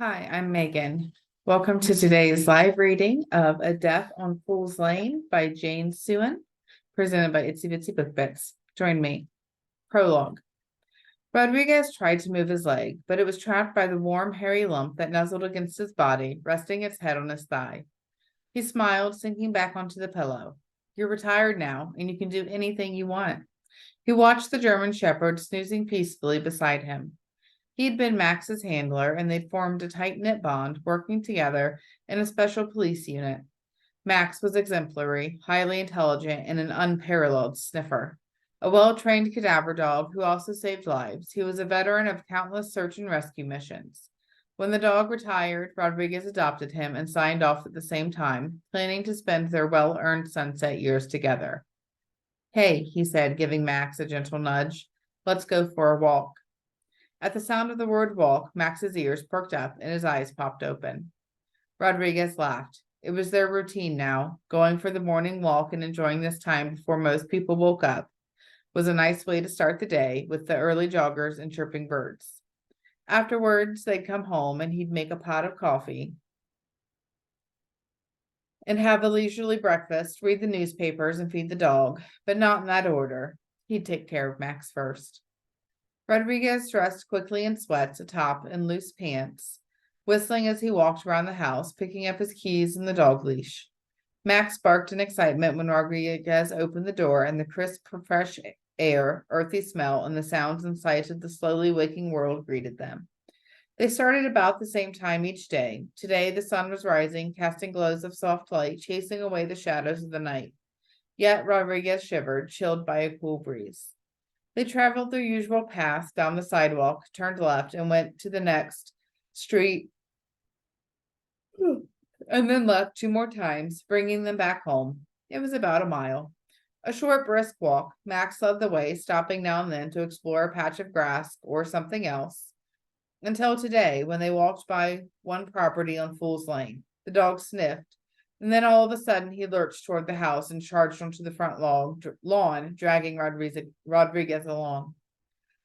Hi, I'm Megan. Welcome to today's live reading of A Death on Fool's Lane by Jane Suen, presented by Itsy Bitsy Book Bits. Join me. Prologue. Rodriguez tried to move his leg, but it was trapped by the warm, hairy lump that nuzzled against his body, resting its head on his thigh. He smiled, sinking back onto the pillow. You're retired now, and you can do anything you want. He watched the German shepherd snoozing peacefully beside him. He'd been Max's handler, and they'd formed a tight-knit bond, working together in a special police unit. Max was exemplary, highly intelligent, and an unparalleled sniffer. A well-trained cadaver dog who also saved lives, he was a veteran of countless search and rescue missions. When the dog retired, Rodriguez adopted him and signed off at the same time, planning to spend their well-earned sunset years together. Hey, he said, giving Max a gentle nudge. Let's go for a walk. At the sound of the word walk, Max's ears perked up and his eyes popped open. Rodriguez laughed. It was their routine now. Going for the morning walk and enjoying this time before most people woke up was a nice way to start the day with the early joggers and chirping birds. Afterwards, they'd come home and he'd make a pot of coffee and have a leisurely breakfast, read the newspapers, and feed the dog, but not in that order. He'd take care of Max first. Rodriguez dressed quickly in sweats, a top, and loose pants, whistling as he walked around the house, picking up his keys and the dog leash. Max barked in excitement when Rodriguez opened the door, and the crisp, fresh air, earthy smell, and the sounds and sights of the slowly waking world greeted them. They started about the same time each day. Today, the sun was rising, casting glows of soft light, chasing away the shadows of the night. Yet Rodriguez shivered, chilled by a cool breeze. They traveled their usual path down the sidewalk, turned left, and went to the next street, and then left two more times, bringing them back home. It was about a mile. A short, brisk walk. Max led the way, stopping now and then to explore a patch of grass or something else. Until today, when they walked by one property on Fool's Lane. The dog sniffed, and then all of a sudden he lurched toward the house and charged onto the front lawn, dragging Rodriguez along.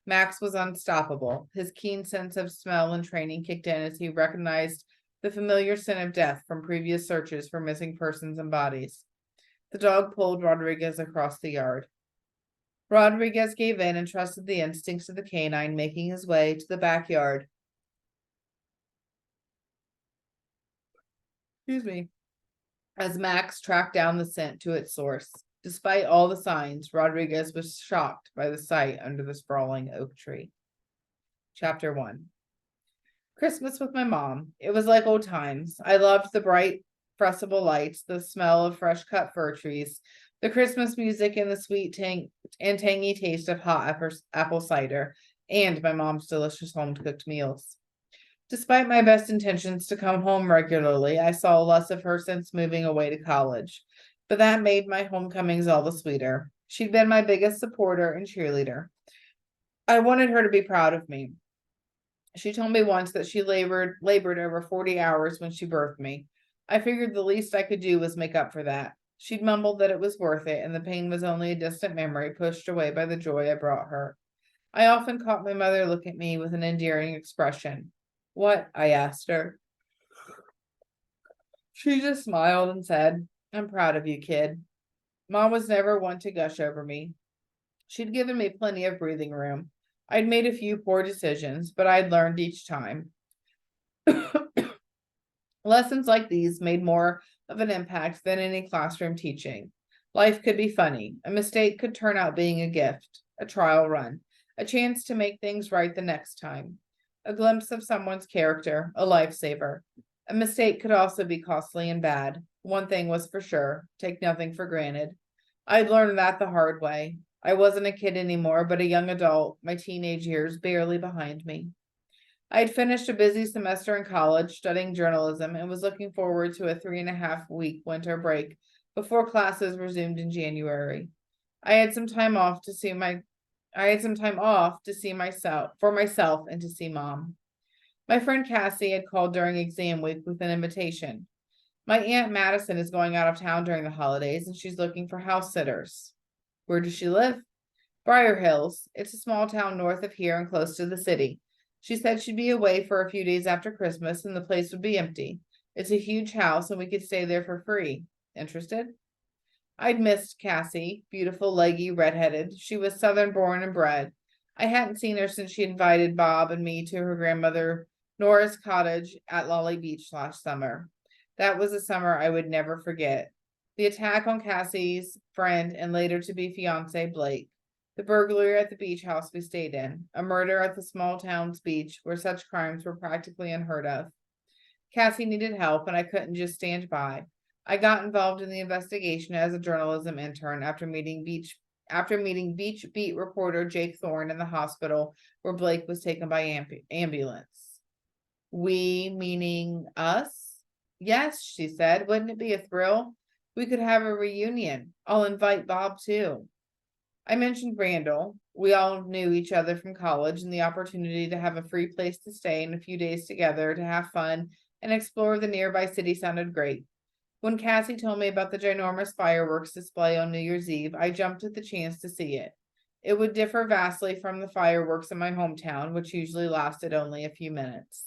Max was unstoppable. His keen sense of smell and training kicked in as he recognized the familiar scent of death from previous searches for missing persons and bodies. The dog pulled Rodriguez across the yard. Rodriguez gave in and trusted the instincts of the canine, making his way to the backyard. Excuse me. As Max tracked down the scent to its source. Despite all the signs, Rodriguez was shocked by the sight under the sprawling oak tree. Chapter 1. Christmas with my mom. It was like old times. I loved the bright, festival lights, the smell of fresh cut fir trees, the Christmas music, and the sweet and tangy taste of hot apple cider, and my mom's delicious home-cooked meals. Despite my best intentions to come home regularly, I saw less of her since moving away to college, but that made my homecomings all the sweeter. She'd been my biggest supporter and cheerleader. I wanted her to be proud of me. She told me once that she labored over 40 hours when she birthed me. I figured the least I could do was make up for that. She'd mumbled that it was worth it, and the pain was only a distant memory pushed away by the joy I brought her. I often caught my mother look at me with an endearing expression. What? I asked her. She just smiled and said, I'm proud of you, kid. Mom was never one to gush over me. She'd given me plenty of breathing room. I'd made a few poor decisions, but I'd learned each time. Lessons like these made more of an impact than any classroom teaching. Life could be funny. A mistake could turn out being a gift, a trial run, a chance to make things right the next time. A glimpse of someone's character, a lifesaver. A mistake could also be costly and bad. One thing was for sure, take nothing for granted. I'd learned that the hard way. I wasn't a kid anymore, but a young adult, my teenage years barely behind me. I had finished a busy semester in college studying journalism and was looking forward to a 3.5 week winter break before classes resumed in January. I had some time off to see myself and to see mom. My friend Cassie had called during exam week with an invitation. My Aunt Madison is going out of town during the holidays and she's looking for house sitters. Where does she live? Briar Hills. It's a small town north of here and close to the city. She said she'd be away for a few days after Christmas and the place would be empty. It's a huge house and we could stay there for free. Interested? I'd missed Cassie, beautiful, leggy, redheaded. She was Southern born and bred. I hadn't seen her since she invited Bob and me to her grandmother Nora's cottage at Lolly Beach last summer. That was a summer I would never forget. The attack on Cassie's friend and later to be fiance Blake. The burglary at the beach house we stayed in. A murder at the small town's beach where such crimes were practically unheard of. Cassie needed help and I couldn't just stand by. I got involved in the investigation as a journalism intern after meeting beach beat reporter Jake Thorne in the hospital where Blake was taken by ambulance. We, meaning us? Yes, she said. Wouldn't it be a thrill? We could have a reunion. I'll invite Bob too. I mentioned Randall. We all knew each other from college, and the opportunity to have a free place to stay and a few days together to have fun and explore the nearby city sounded great. When Cassie told me about the ginormous fireworks display on New Year's Eve, I jumped at the chance to see it. It would differ vastly from the fireworks in my hometown, which usually lasted only a few minutes.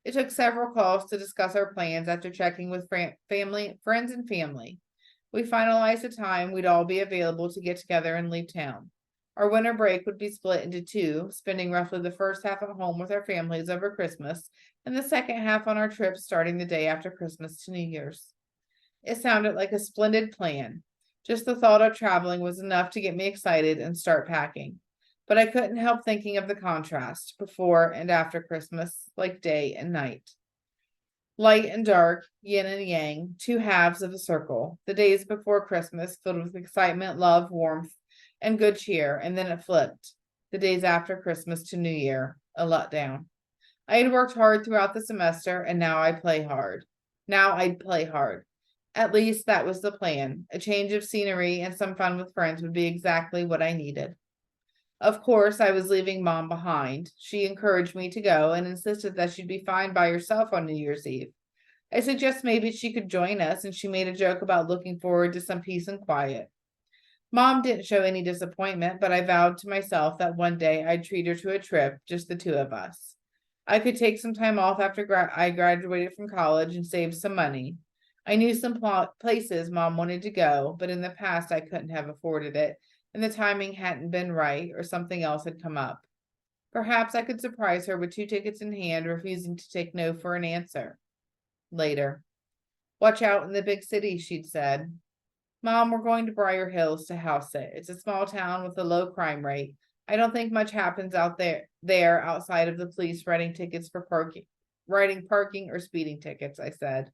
It took several calls to discuss our plans after checking with friends and family. We finalized a time we'd all be available to get together and leave town. Our winter break would be split into two, spending roughly the first half at home with our families over Christmas, and the second half on our trip starting the day after Christmas to New Year's. It sounded like a splendid plan. Just the thought of traveling was enough to get me excited and start packing. But I couldn't help thinking of the contrast before and after Christmas, like day and night. Light and dark, yin and yang, two halves of a circle. The days before Christmas filled with excitement, love, warmth, and good cheer, and then it flipped. The days after Christmas to New Year, a letdown. I had worked hard throughout the semester, and now I'd play hard. At least that was the plan. A change of scenery and some fun with friends would be exactly what I needed. Of course, I was leaving Mom behind. She encouraged me to go and insisted that she'd be fine by herself on New Year's Eve. I suggested maybe she could join us, and she made a joke about looking forward to some peace and quiet. Mom didn't show any disappointment, but I vowed to myself that one day I'd treat her to a trip, just the two of us. I could take some time off after I graduated from college and save some money. I knew some places Mom wanted to go, but in the past I couldn't have afforded it, and the timing hadn't been right or something else had come up. Perhaps I could surprise her with 2 tickets in hand, refusing to take no for an answer. Later. Watch out in the big city, she'd said. Mom, we're going to Briar Hills to house sit. It's a small town with a low crime rate. I don't think much happens out there outside of the police writing parking or speeding tickets, I said.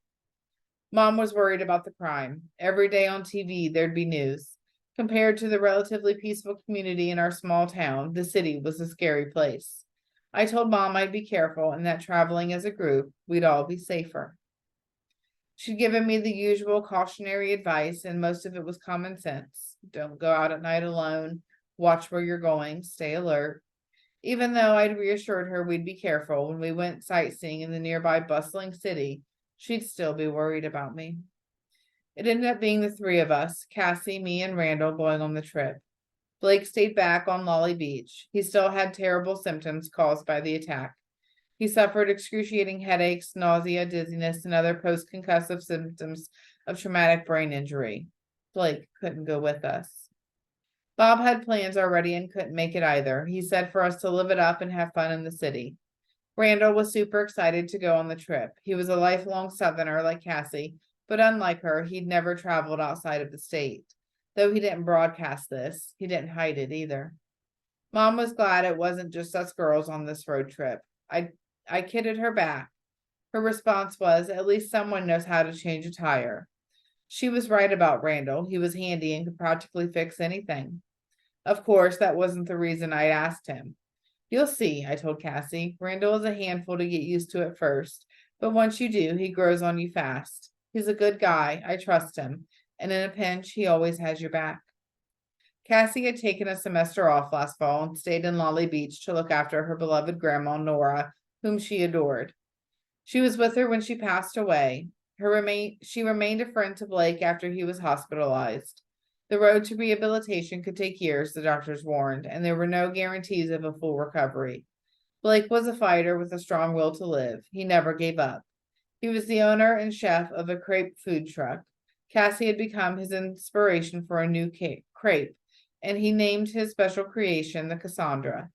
Mom was worried about the crime. Every day on TV, there'd be news. Compared to the relatively peaceful community in our small town, the city was a scary place. I told Mom I'd be careful and that traveling as a group, we'd all be safer. She'd given me the usual cautionary advice, and most of it was common sense. Don't go out at night alone. Watch where you're going. Stay alert. Even though I'd reassured her we'd be careful when we went sightseeing in the nearby bustling city, she'd still be worried about me. It ended up being the 3 of us, Cassie, me, and Randall, going on the trip. Blake stayed back on Lolly Beach. He still had terrible symptoms caused by the attack. He suffered excruciating headaches, nausea, dizziness, and other post-concussive symptoms of traumatic brain injury. Blake couldn't go with us. Bob had plans already and couldn't make it either. He said for us to live it up and have fun in the city. Randall was super excited to go on the trip. He was a lifelong Southerner like Cassie, but unlike her, he'd never traveled outside of the state. Though he didn't broadcast this, he didn't hide it either. Mom was glad it wasn't just us girls on this road trip. I kidded her back. Her response was, at least someone knows how to change a tire. She was right about Randall. He was handy and could practically fix anything. Of course, that wasn't the reason I asked him. You'll see, I told Cassie. Randall is a handful to get used to at first, but once you do, he grows on you fast. He's a good guy. I trust him. And in a pinch, he always has your back. Cassie had taken a semester off last fall and stayed in Lolly Beach to look after her beloved grandma, Nora, whom she adored. She was with her when she passed away. She remained a friend to Blake after he was hospitalized. The road to rehabilitation could take years, the doctors warned, and there were no guarantees of a full recovery. Blake was a fighter with a strong will to live. He never gave up. He was the owner and chef of a crepe food truck. Cassie had become his inspiration for a new crepe, and he named his special creation the Cassandra.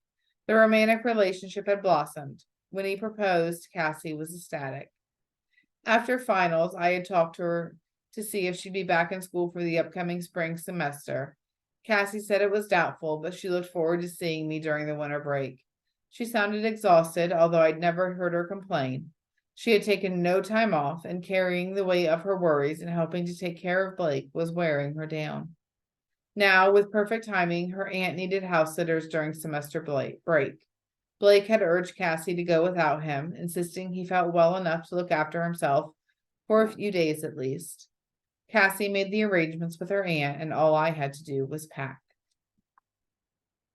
The romantic relationship had blossomed. When he proposed, Cassie was ecstatic. After finals, I had talked to her to see if she'd be back in school for the upcoming spring semester. Cassie said it was doubtful, but she looked forward to seeing me during the winter break. She sounded exhausted, although I'd never heard her complain. She had taken no time off, and carrying the weight of her worries and helping to take care of Blake was wearing her down. Now, with perfect timing, her aunt needed house sitters during semester break. Blake had urged Cassie to go without him, insisting he felt well enough to look after himself for a few days at least. Cassie made the arrangements with her aunt, and all I had to do was pack.